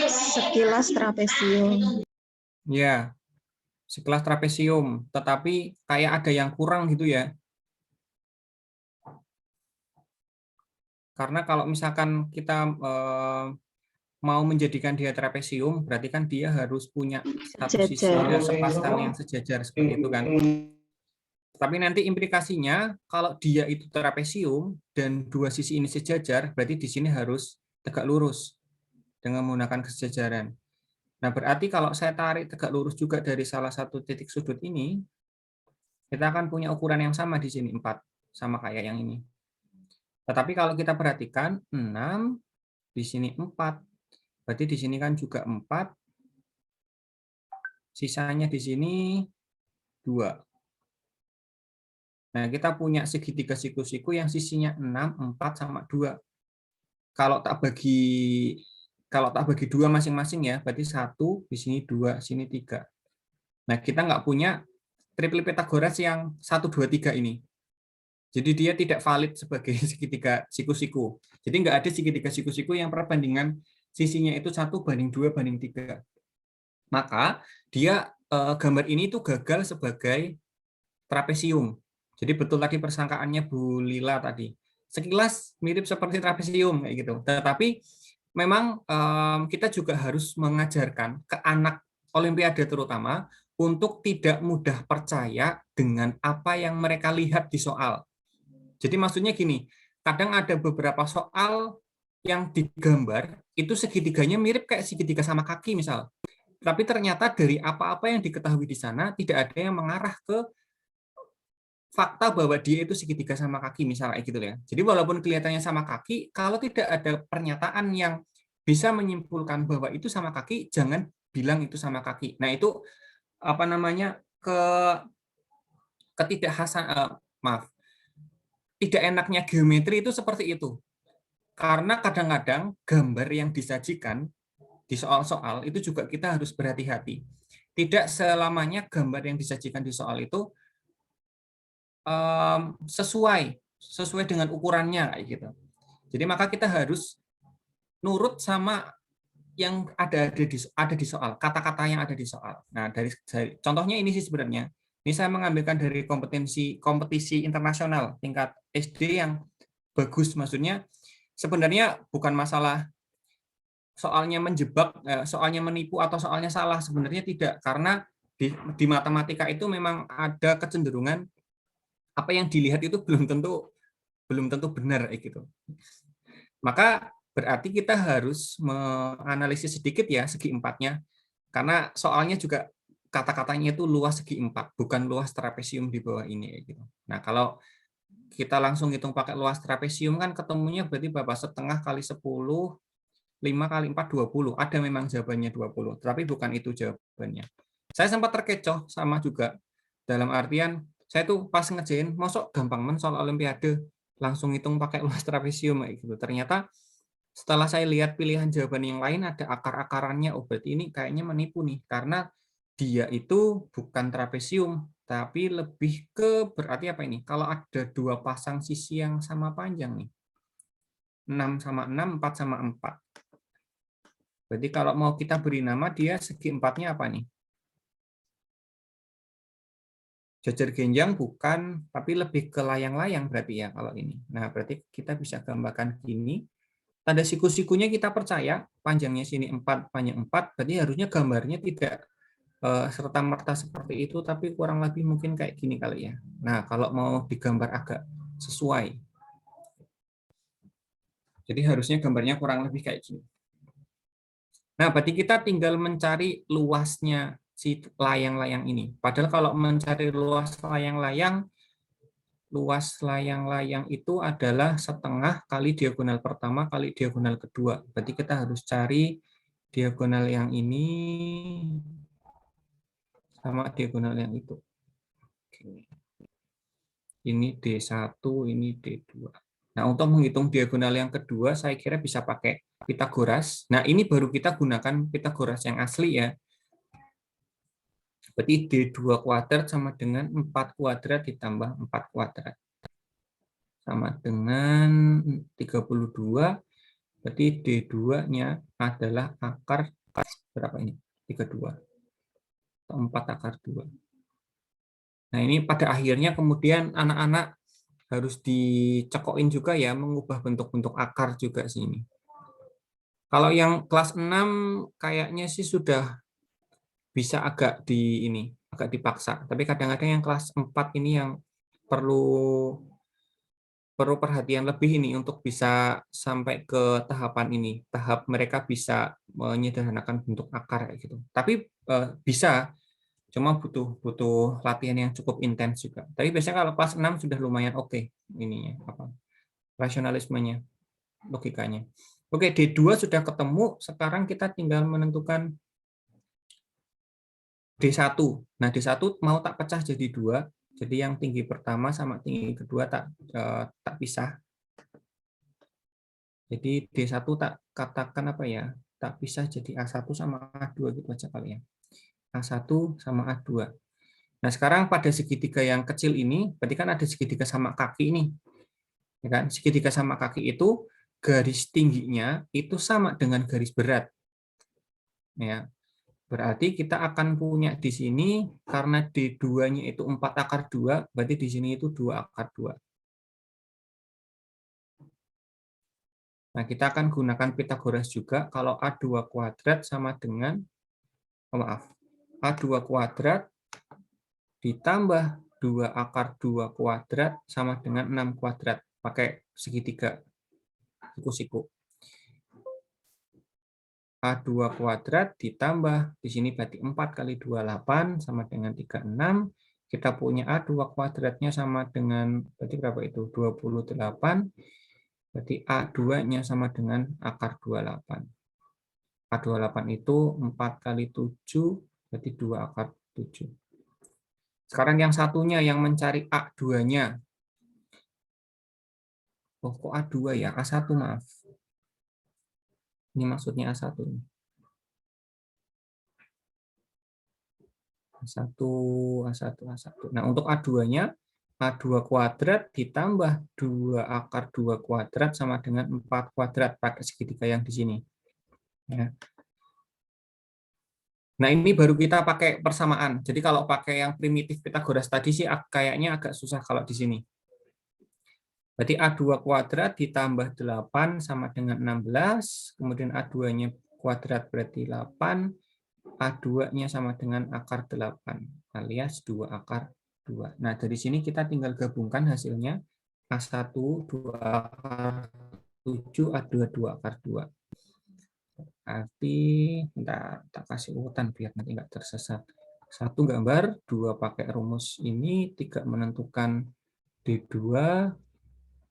Sekilas trapesium. Ya, sekelas trapesium, tetapi kayak ada yang kurang gitu ya. Karena kalau misalkan kita mau menjadikan dia trapesium, berarti kan dia harus punya satu sisi Sejajar. sepasang yang sejajar seperti itu kan. Tapi nanti implikasinya kalau dia itu trapesium dan dua sisi ini sejajar, berarti di sini harus tegak lurus dengan menggunakan kesejajaran. Nah, berarti kalau saya tarik tegak lurus juga dari salah satu titik sudut ini, kita akan punya ukuran yang sama di sini 4, sama kayak yang ini. Tetapi kalau kita perhatikan 6, di sini 4. Berarti di sini kan juga 4. Sisanya di sini 2. Nah, kita punya segitiga siku-siku yang sisinya 6, 4, sama 2. Kalau tak bagi 2 masing-masing ya, berarti 1, di sini 2, sini 3. Nah, kita nggak punya triple Pythagoras yang 1, 2, 3 ini. Jadi dia tidak valid sebagai segitiga siku-siku. Jadi nggak ada segitiga siku-siku yang perbandingan sisinya itu 1:2:3. Maka dia gambar ini tuh gagal sebagai trapesium. Jadi betul tadi persangkaannya Bu Lila tadi. Sekilas mirip seperti trapesium kayak gitu. Tetapi memang kita juga harus mengajarkan ke anak Olimpiade terutama untuk tidak mudah percaya dengan apa yang mereka lihat di soal. Jadi maksudnya gini, kadang ada beberapa soal yang digambar itu segitiganya mirip kayak segitiga sama kaki misal. Tapi ternyata dari apa-apa yang diketahui di sana tidak ada yang mengarah ke fakta bahwa dia itu segitiga sama kaki misalnya gitu ya. Jadi walaupun kelihatannya sama kaki, kalau tidak ada pernyataan yang bisa menyimpulkan bahwa itu sama kaki, jangan bilang itu sama kaki. Nah, itu apa namanya? Ketidakhasan tidak enaknya geometri itu seperti itu. Karena kadang-kadang gambar yang disajikan di soal-soal itu juga kita harus berhati-hati. Tidak selamanya gambar yang disajikan di soal itu sesuai dengan ukurannya kayak gitu. Jadi maka kita harus nurut sama yang ada di soal, kata-kata yang ada di soal. Nah, dari contohnya ini sih sebenarnya. Ini saya mengambilkan dari kompetisi internasional tingkat SD yang bagus, maksudnya sebenarnya bukan masalah soalnya menjebak, soalnya menipu atau soalnya salah, sebenarnya tidak, karena di matematika itu memang ada kecenderungan apa yang dilihat itu belum tentu benar gitu. Maka berarti kita harus menganalisis sedikit ya segi empatnya, karena soalnya juga kata-katanya itu luas segi empat, bukan luas trapesium di bawah ini gitu. Nah, kalau kita langsung hitung pakai luas trapesium kan ketemunya berarti berapa? Setengah kali 10, 5 kali 4, 20. Ada memang jawabannya 20, tapi bukan itu jawabannya. Saya sempat terkecoh sama juga, dalam artian saya tuh pas ngerjain, masuk gampang men soal olimpiade, langsung hitung pakai luas trapesium gitu. Ternyata setelah saya lihat pilihan jawaban yang lain ada akar-akarannya, oh berarti ini kayaknya menipu nih, karena dia itu bukan trapesium, tapi lebih ke berarti apa ini? Kalau ada dua pasang sisi yang sama panjang nih, 6 sama 6, 4 sama 4. Berarti kalau mau kita beri nama, dia segi empatnya apa nih? Jajar genjang bukan, tapi lebih ke layang-layang berarti ya kalau ini. Nah, berarti kita bisa gambarkan gini. Tanda siku-sikunya kita percaya, panjangnya sini 4, panjang 4, berarti harusnya gambarnya tidak serta-merta seperti itu, tapi kurang lebih mungkin kayak gini kali ya. Nah, kalau mau digambar agak sesuai. Jadi harusnya gambarnya kurang lebih kayak gini. Nah, berarti kita tinggal mencari luasnya si layang-layang ini. Padahal kalau mencari luas layang-layang itu adalah setengah kali diagonal pertama kali diagonal kedua. Berarti kita harus cari diagonal yang ini sama diagonal yang itu. Ini D1, ini D2. Nah, untuk menghitung diagonal yang kedua, saya kira bisa pakai Pitagoras. Nah, ini baru kita gunakan Pitagoras yang asli ya. Berarti D2 kuadrat sama dengan 4 kuadrat ditambah 4 kuadrat. Sama dengan 32. Berarti D2-nya adalah akar berapa ini? 32. 4 akar 2. Nah, ini pada akhirnya kemudian anak-anak harus dicekokin juga ya, mengubah bentuk-bentuk akar juga sini. Kalau yang kelas 6 kayaknya sih sudah bisa agak agak dipaksa. Tapi kadang-kadang yang kelas 4 ini yang perlu perhatian lebih ini untuk bisa sampai ke tahapan ini. Tahap mereka bisa menyederhanakan bentuk akar gitu. Tapi bisa, cuma butuh latihan yang cukup intens juga. Tapi biasanya kalau kelas 6 sudah lumayan oke ininya rasionalismenya, logikanya. Oke, D2 sudah ketemu, sekarang kita tinggal menentukan D1. Nah, D1 mau tak pecah jadi 2, jadi yang tinggi pertama sama tinggi kedua tak pisah. Jadi D1 tak katakan apa ya, tak pisah jadi A1 sama A2 gitu aja kali ya. A1 sama A2. Nah, sekarang pada segitiga yang kecil ini, berarti kan ada segitiga sama kaki ini. Ya kan? Segitiga sama kaki itu garis tingginya itu sama dengan garis berat. Ya. Berarti kita akan punya di sini karena D2-nya itu 4 akar 2, berarti di sini itu 2 akar 2. Nah, kita akan gunakan Pitagoras juga kalau A2 kuadrat sama dengan A2 kuadrat ditambah 2 akar 2 kuadrat sama dengan 6 kuadrat. Pakai segitiga siku-siku. A2 kuadrat ditambah, di sini berarti 4 kali 2, 8, sama dengan 36, kita punya A2 kuadratnya sama dengan, berarti berapa itu? 28. Berarti A2-nya sama dengan akar 28. A28 itu 4 kali 7, berarti 2 akar 7. Sekarang yang satunya yang mencari A2-nya. Oh, kok A2 ya? A1, maaf. Ini maksudnya A1. A1, A1, A1. Nah, untuk A2-nya, A2 kuadrat ditambah 2 akar 2 kuadrat sama dengan 4 kuadrat pakai segitiga yang di sini. Ya. Nah, ini baru kita pakai persamaan. Jadi kalau pakai yang primitif Pythagoras tadi sih kayaknya agak susah kalau di sini. Berarti A2 kuadrat ditambah 8 sama dengan 16, kemudian A2-nya kuadrat berarti 8, A2-nya sama dengan akar 8, alias 2 akar 2. Nah, dari sini kita tinggal gabungkan hasilnya, A1, 2 akar 7, A2, 2 akar 2. Berarti, kita kasih urutan biar nanti nggak tersesat. 1 gambar, 2 pakai rumus ini, 3 menentukan D2,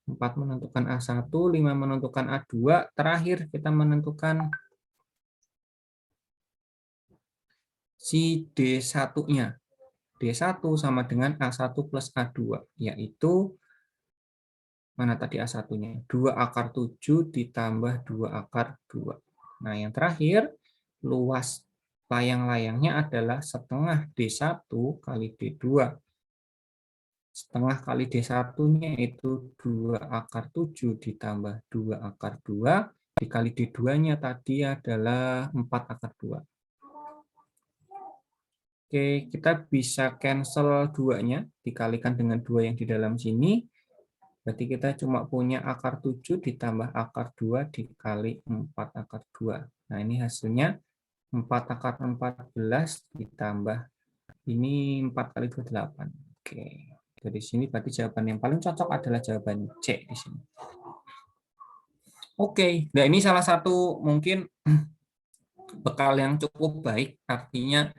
4 menentukan A1, 5 menentukan A2, terakhir kita menentukan si D1-nya. D1 sama dengan A1 plus A2, yaitu, mana tadi A1-nya? 2 akar 7 ditambah 2 akar 2. Nah, yang terakhir, luas layang-layangnya adalah setengah D1 kali D2. Setengah kali D1-nya itu 2 akar 7 ditambah 2 akar 2, dikali D2-nya tadi adalah 4 akar 2. Oke, kita bisa cancel 2-nya, dikalikan dengan 2 yang di dalam sini. Berarti kita cuma punya akar 7 ditambah akar 2 dikali 4 akar 2. Nah, ini hasilnya 4 akar 14 ditambah ini 4 kali 28. Oke. Dari sini berarti jawaban yang paling cocok adalah jawaban C di sini. Oke, nah ini salah satu mungkin bekal yang cukup baik, artinya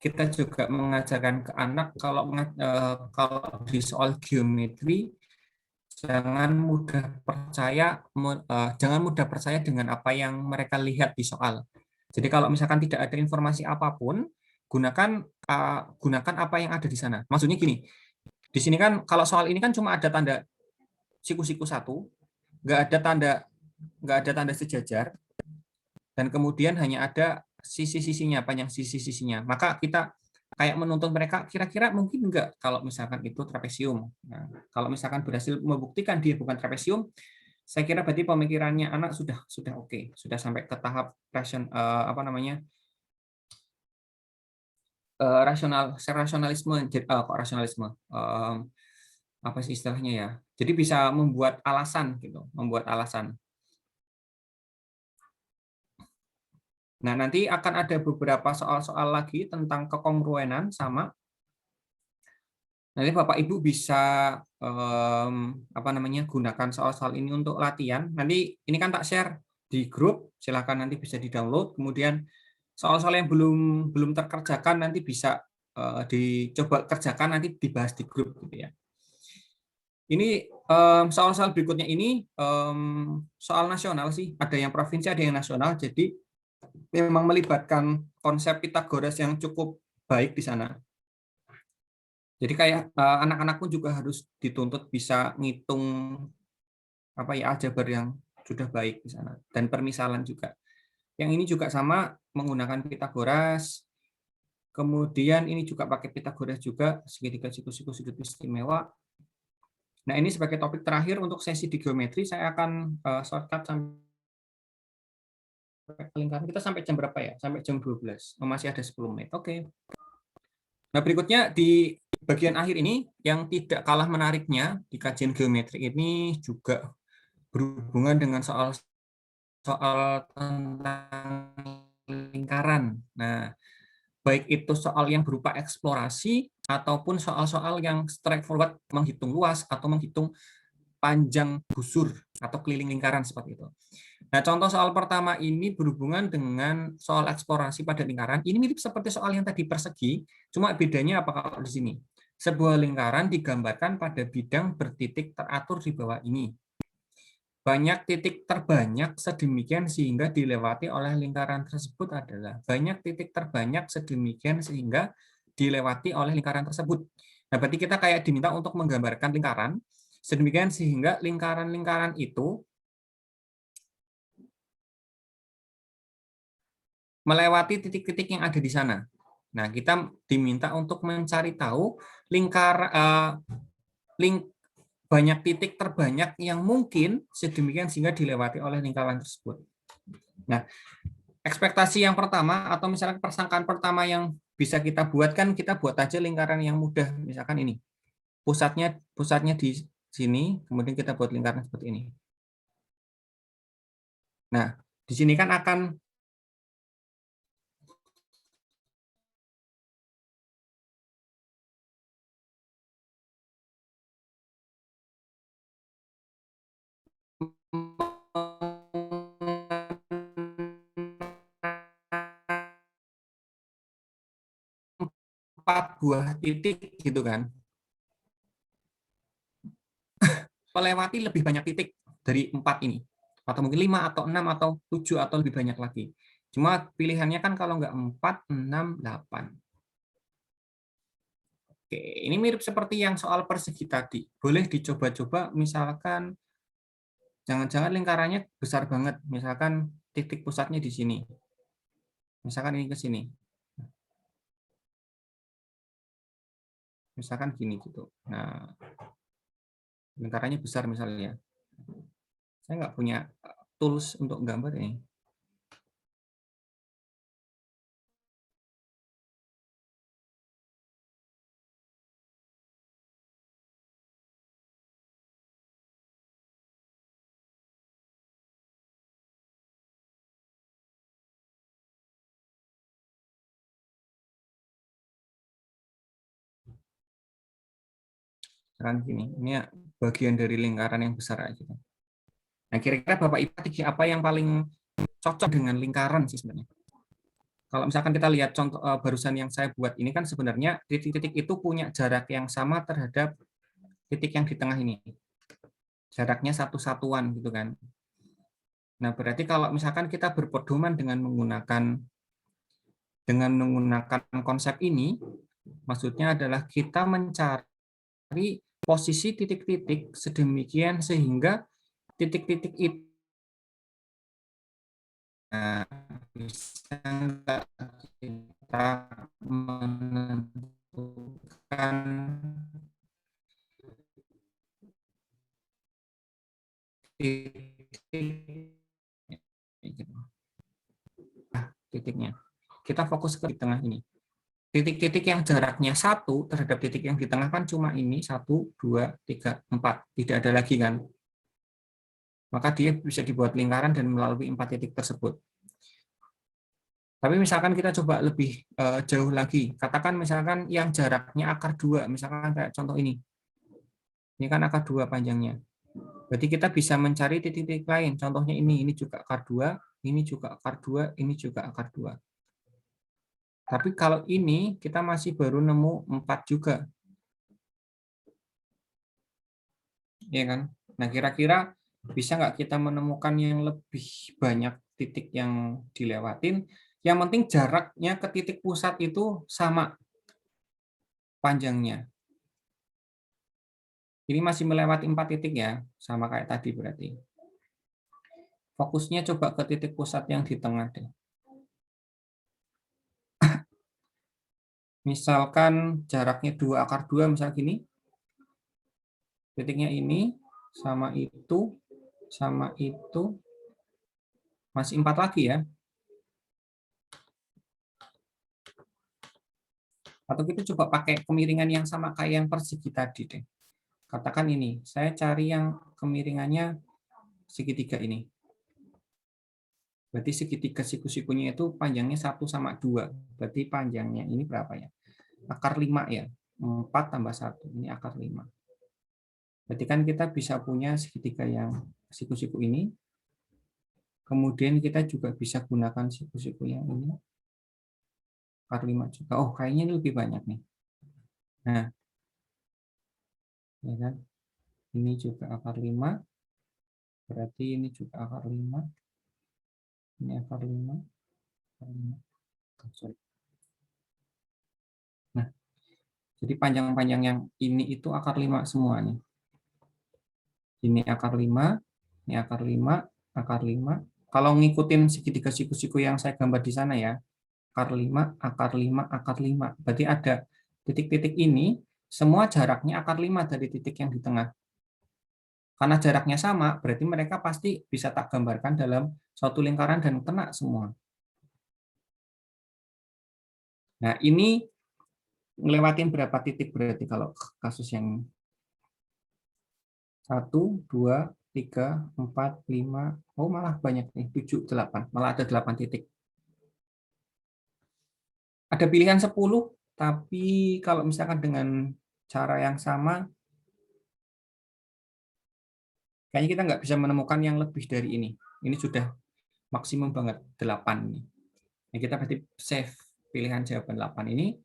kita juga mengajarkan ke anak kalau di soal geometri jangan mudah percaya dengan apa yang mereka lihat di soal. Jadi kalau misalkan tidak ada informasi apapun, gunakan apa yang ada di sana. Maksudnya gini, di sini kan kalau soal ini kan cuma ada tanda siku-siku 1, nggak ada tanda sejajar, dan kemudian hanya ada sisi-sisinya, panjang sisi-sisinya. Maka kita kayak menuntut mereka, kira-kira mungkin nggak kalau misalkan itu trapesium. Nah, kalau misalkan berhasil membuktikan dia bukan trapesium, saya kira berarti pemikirannya anak sudah oke, sudah sampai ke tahap rasionalisme. Apa sih istilahnya ya? Jadi bisa membuat alasan gitu, Nah, nanti akan ada beberapa soal-soal lagi tentang kekongruenan sama. Nanti Bapak Ibu bisa gunakan soal-soal ini untuk latihan. Nanti ini kan tak share di grup, silakan nanti bisa di-download. Kemudian soal-soal yang belum terkerjakan nanti bisa dicoba kerjakan, nanti dibahas di grup gitu ya. Ini soal-soal berikutnya ini soal nasional sih, ada yang provinsi, ada yang nasional. Jadi memang melibatkan konsep Pythagoras yang cukup baik di sana. Jadi kayak anak-anak pun juga harus dituntut bisa ngitung aljabar yang sudah baik di sana, dan permisalan juga. Yang ini juga sama menggunakan Pythagoras. Kemudian ini juga pakai Pythagoras juga, segitiga siku-siku sudut istimewa. Nah, ini sebagai topik terakhir untuk sesi di geometri, saya akan shortcut sampai lingkaran. Kita sampai jam berapa ya? Sampai jam 12. Masih ada 10 menit. Oke. Nah, berikutnya di bagian akhir ini, yang tidak kalah menariknya di kajian geometri ini juga berhubungan dengan soal tentang lingkaran. Nah, baik itu soal yang berupa eksplorasi ataupun soal-soal yang straightforward menghitung luas atau menghitung panjang busur atau keliling lingkaran seperti itu. Nah, contoh soal pertama ini berhubungan dengan soal eksplorasi pada lingkaran. Ini mirip seperti soal yang tadi persegi, cuma bedanya apa kalau di sini? Sebuah lingkaran digambarkan pada bidang bertitik teratur di bawah ini. Banyak titik terbanyak sedemikian sehingga dilewati oleh lingkaran tersebut adalah banyak titik terbanyak sedemikian sehingga dilewati oleh lingkaran tersebut. Nah, berarti kita kayak diminta untuk menggambarkan lingkaran sedemikian sehingga lingkaran-lingkaran itu melewati titik-titik yang ada di sana. Nah, kita diminta untuk mencari tahu banyak titik terbanyak yang mungkin sedemikian sehingga dilewati oleh lingkaran tersebut. Nah, ekspektasi yang pertama atau misalnya persangkaan pertama yang bisa kita buat kan kita buat aja lingkaran yang mudah, misalkan ini. Pusatnya di sini, kemudian kita buat lingkaran seperti ini. Nah, di sini kan akan empat buah titik gitu kan, melewati lebih banyak titik dari 4 ini, atau mungkin 5 atau 6 atau 7 atau lebih banyak lagi. Cuma pilihannya kan kalau nggak 4, 6, 8. Oke, ini mirip seperti yang soal persegi tadi. Boleh dicoba-coba, misalkan jangan-jangan lingkarannya besar banget, misalkan titik pusatnya di sini. Misalkan ini ke sini. Misalkan gini gitu. Nah, lingkarannya besar misalnya. Saya nggak punya tools untuk gambar ini. Misalkan gini, ini bagian dari lingkaran yang besar aja. Nah, kira-kira Bapak Ibu titik apa yang paling cocok dengan lingkaran sih sebenarnya? Kalau misalkan kita lihat contoh barusan yang saya buat ini kan sebenarnya titik-titik itu punya jarak yang sama terhadap titik yang di tengah ini. Jaraknya satu satuan gitu kan. Nah, berarti kalau misalkan kita berpedoman dengan menggunakan konsep ini, maksudnya adalah kita mencari posisi titik-titik sedemikian sehingga titik-titik itu bisa nggak kita menentukan titiknya. Kita fokus ke di tengah ini. Titik-titik yang jaraknya 1 terhadap titik yang di tengah kan cuma ini 1, 2, 3, 4. Tidak ada lagi kan. Maka dia bisa dibuat lingkaran dan melalui 4 titik tersebut. Tapi misalkan kita coba lebih jauh lagi. Katakan misalkan yang jaraknya akar 2, misalkan kayak contoh ini. Ini kan akar 2 panjangnya. Berarti kita bisa mencari titik-titik lain. Contohnya ini juga akar 2, ini juga akar 2, ini juga akar 2. Tapi kalau ini kita masih baru nemu 4 juga. Ya kan? Nah, kira-kira bisa nggak kita menemukan yang lebih banyak titik yang dilewatin? Yang penting jaraknya ke titik pusat itu sama panjangnya. Ini masih melewati 4 titik ya, sama kayak tadi berarti. Fokusnya coba ke titik pusat yang di tengah deh. Misalkan jaraknya 2 akar 2, misal gini. Titiknya ini, sama itu, masih 4 lagi ya. Atau kita coba pakai kemiringan yang sama kayak yang persegi tadi deh. Katakan ini, saya cari yang kemiringannya segitiga ini. Berarti segitiga siku-sikunya itu panjangnya 1 sama 2. Berarti panjangnya ini berapa ya? Akar 5 ya. 4 tambah 1. Ini akar 5. Berarti kan kita bisa punya segitiga yang siku-siku ini. Kemudian kita juga bisa gunakan siku-siku yang ini. Akar 5 juga. Oh, kayaknya ini lebih banyak nih. Nah, Ya kan? Ini juga akar 5. Berarti ini juga akar 5. Ini akar 5. Akar 5. Oh, sorry. Nah, jadi panjang-panjang yang ini itu akar 5 semua nih. Ini akar 5, ini akar 5, akar 5. Kalau ngikutin segitiga siku-siku yang saya gambar di sana ya, akar 5, akar 5, akar 5. Berarti ada titik-titik ini, semua jaraknya akar 5 dari titik yang di tengah. Karena jaraknya sama, berarti mereka pasti bisa tak gambarkan dalam suatu lingkaran dan kena semua. Nah, ini ngelewatin berapa titik berarti kalau kasus yang 1, 2, 3, 4, 5, oh malah banyak nih, 7, 8, malah ada 8 titik. Ada pilihan 10, tapi kalau misalkan dengan cara yang sama, kayaknya kita nggak bisa menemukan yang lebih dari ini. Ini sudah maksimum banget, 8 nih. Nah, kita berarti save pilihan jawaban 8 ini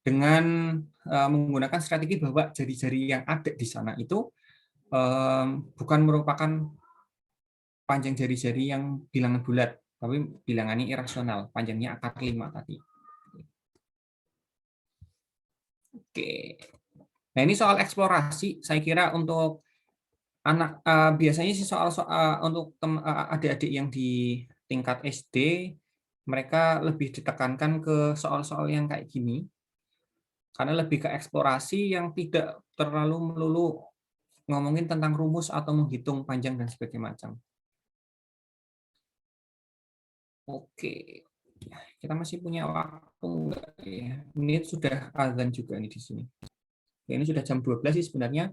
dengan menggunakan strategi bahwa jari-jari yang ada di sana itu bukan merupakan panjang jari-jari yang bilangan bulat, tapi bilangannya irasional, panjangnya akar 5 tadi. Oke. Nah, ini soal eksplorasi, saya kira untuk anak biasanya sih soal-soal untuk adik-adik yang di tingkat SD, mereka lebih ditekankan ke soal-soal yang kayak gini, karena lebih ke eksplorasi yang tidak terlalu melulu ngomongin tentang rumus atau menghitung panjang dan sebagainya macam. Oke, kita masih punya waktu enggak ya? Ini sudah azan juga nih di sini. Ini sudah jam 12 sih sebenarnya.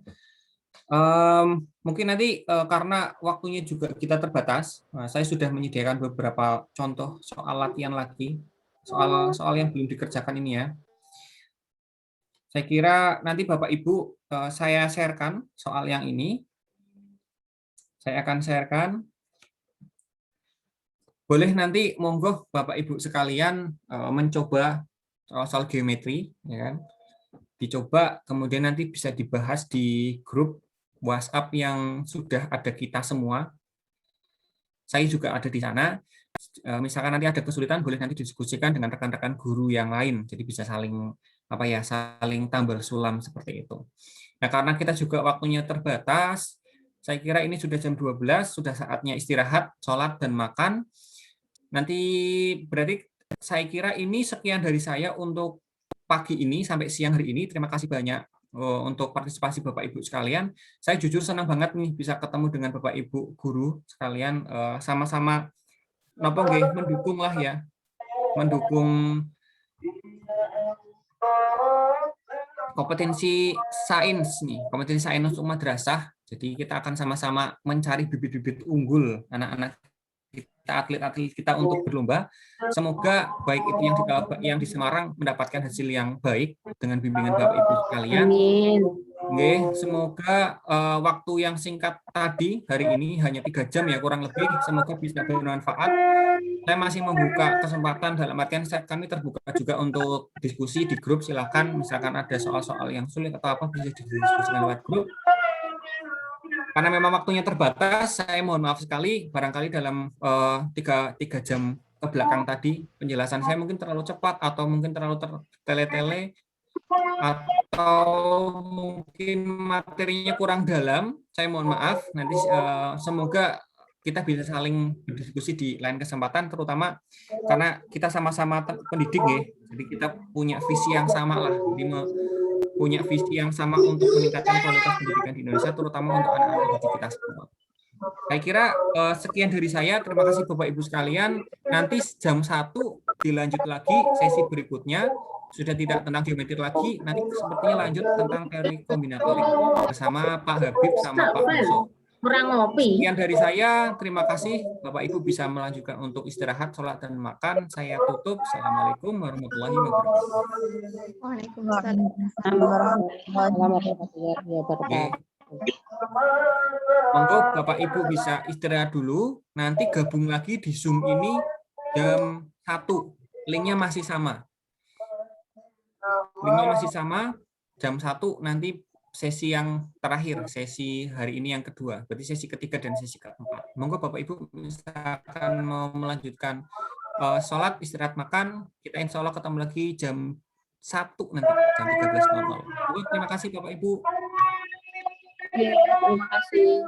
Mungkin nanti karena waktunya juga kita terbatas, saya sudah menyediakan beberapa contoh soal latihan lagi, soal yang belum dikerjakan ini ya. Saya kira nanti Bapak Ibu saya sharekan soal yang ini. Saya akan sharekan. Boleh nanti monggo Bapak Ibu sekalian mencoba soal geometri, ya kan? Dicoba, kemudian nanti bisa dibahas di grup WhatsApp yang sudah ada kita semua. Saya juga ada di sana. Misalkan nanti ada kesulitan, boleh nanti didiskusikan dengan rekan-rekan guru yang lain. Jadi bisa saling saling tambal sulam seperti itu. Nah, karena kita juga waktunya terbatas, saya kira ini sudah jam 12, sudah saatnya istirahat, sholat dan makan. Nanti berarti saya kira ini sekian dari saya untuk pagi ini sampai siang hari ini. Terima kasih banyak untuk partisipasi Bapak Ibu sekalian. Saya jujur senang banget nih bisa ketemu dengan Bapak Ibu guru sekalian, sama-sama nopo nggih mendukung lah ya. Mendukung kompetensi sains nih, kompetensi sains untuk madrasah. Jadi kita akan sama-sama mencari bibit-bibit unggul anak-anak kita, atlet-atlet kita untuk berlomba. Semoga baik itu yang di Semarang mendapatkan hasil yang baik dengan bimbingan Bapak Ibu sekalian. Amin. Oke, semoga waktu yang singkat tadi hari ini hanya 3 jam ya kurang lebih, semoga bisa bermanfaat. Saya masih membuka kesempatan, dalam artian kami terbuka juga untuk diskusi di grup. Silakan, misalkan ada soal-soal yang sulit atau apa bisa didiskusikan lewat grup. Karena memang waktunya terbatas, saya mohon maaf sekali, barangkali dalam 3 jam ke belakang tadi penjelasan saya mungkin terlalu cepat atau mungkin terlalu tele-tele atau mungkin materinya kurang dalam. Saya mohon maaf. Nanti semoga kita bisa saling berdiskusi di lain kesempatan, terutama karena kita sama-sama pendidik ya. Jadi kita punya visi yang sama lah. Punya visi yang sama untuk meningkatkan kualitas pendidikan di Indonesia, terutama untuk anak-anak didik kita semua. Saya kira sekian dari saya. Terima kasih Bapak Ibu sekalian. Nanti jam 1 dilanjut lagi sesi berikutnya. Sudah tidak tentang geometri lagi, nanti sepertinya lanjut tentang teori kombinatorik bersama Pak Habib sama Pak Muso. Kurang ngopi. Sekian dari saya. Terima kasih. Bapak Ibu bisa melanjutkan untuk istirahat, sholat, dan makan. Saya tutup. Assalamualaikum warahmatullahi wabarakatuh. Waalaikumsalam warahmatullahi wabarakatuh. Monggo Bapak Ibu bisa istirahat dulu. Nanti gabung lagi di Zoom ini jam 1. Linknya masih sama. Linknya masih sama. Jam 1 nanti sesi yang terakhir, sesi hari ini yang kedua, berarti sesi ketiga dan sesi keempat. Monggo Bapak Ibu misalkan mau melanjutkan sholat, istirahat, makan, kita insya Allah ketemu lagi jam 1 nanti, jam 13.00. Oke, terima kasih Bapak Ibu. Terima kasih.